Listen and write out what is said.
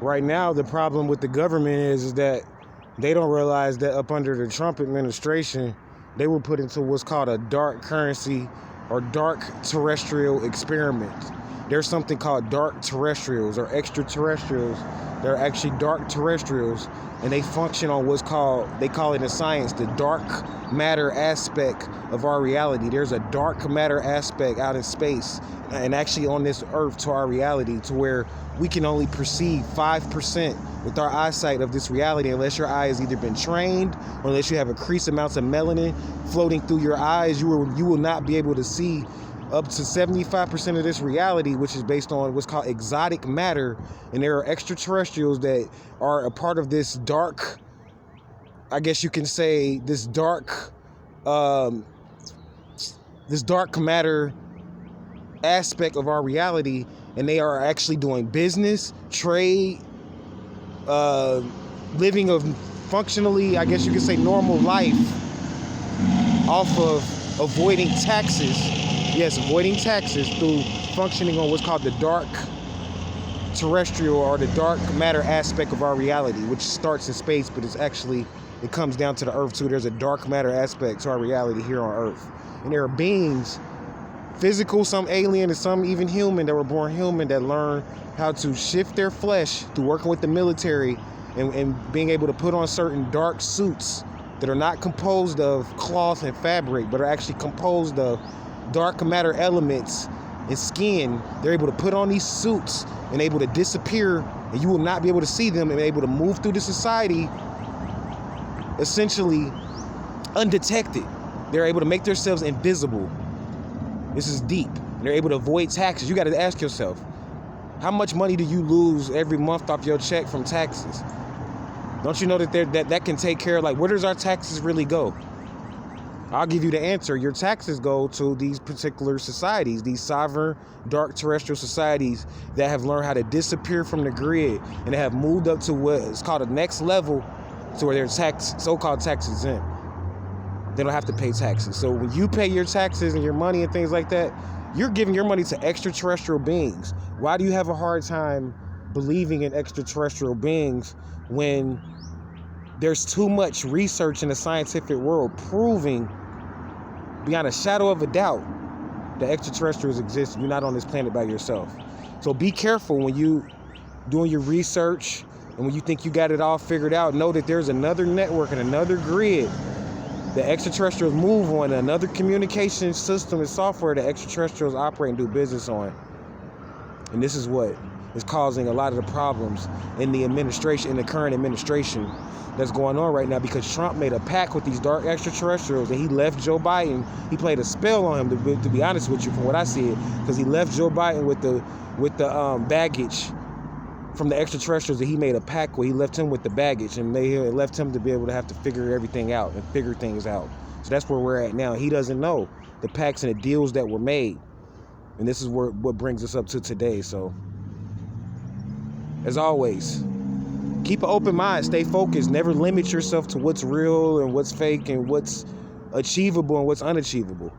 Right now, the problem with the government is that they don't realize that up under the Trump administration, they were put into what's called a dark currency or dark terrestrial experiment. There's something called dark terrestrials or extraterrestrials. They're actually dark terrestrials, and they function on what's called, they call it in science, the dark matter aspect of our reality. There's a dark matter aspect out in space and actually on this earth to our reality, to where we can only perceive 5% with our eyesight of this reality unless your eye has either been trained or unless you have increased amounts of melanin floating through your eyes. You will not be able to see up to 75% of this reality, which is based on what's called exotic matter. And there are extraterrestrials that are a part of this dark, I guess you can say, this dark matter aspect of our reality, and they are actually doing business, trade, living a functionally, I guess you could say, normal life off of avoiding taxes. Yes, avoiding taxes through functioning on what's called the dark terrestrial or the dark matter aspect of our reality, which starts in space, but it comes down to the earth too. There's a dark matter aspect to our reality here on earth. And there are beings, physical, some alien and some even human, that were born human, that learn how to shift their flesh through working with the military and being able to put on certain dark suits that are not composed of cloth and fabric, but are actually composed of dark matter elements and skin. They're able to put on these suits and able to disappear, and you will not be able to see them, and able to move through the society essentially undetected. They're able to make themselves invisible. This is deep. They're able to avoid taxes. You got to ask yourself, how much money do you lose every month off your check from taxes? Don't you know that can take care of, like, where does our taxes really go? I'll give you the answer. Your taxes go to these particular societies, these sovereign, dark terrestrial societies that have learned how to disappear from the grid and have moved up to what is called a next level, to where they're so-called tax exempt. They don't have to pay taxes. So when you pay your taxes and your money and things like that, you're giving your money to extraterrestrial beings. Why do you have a hard time believing in extraterrestrial beings when there's too much research in the scientific world proving beyond a shadow of a doubt that extraterrestrials exist? You're not on this planet by yourself. So be careful when you doing your research, and when you think you got it all figured out. Know that there's another network and another grid that extraterrestrials move on, another communication system and software that extraterrestrials operate and do business on. And this is what is causing a lot of the problems in the administration, in the current administration that's going on right now, because Trump made a pact with these dark extraterrestrials, and he left Joe Biden. He played a spell on him, to be honest with you, from what I see, because he left Joe Biden with the baggage from the extraterrestrials that he made a pact with. He left him with the baggage, and they left him to be able to have to figure everything out and figure things out. So that's where we're at now. He doesn't know the pacts and the deals that were made, and this is what brings us up to today. So, as always, keep an open mind, stay focused, never limit yourself to what's real and what's fake and what's achievable and what's unachievable.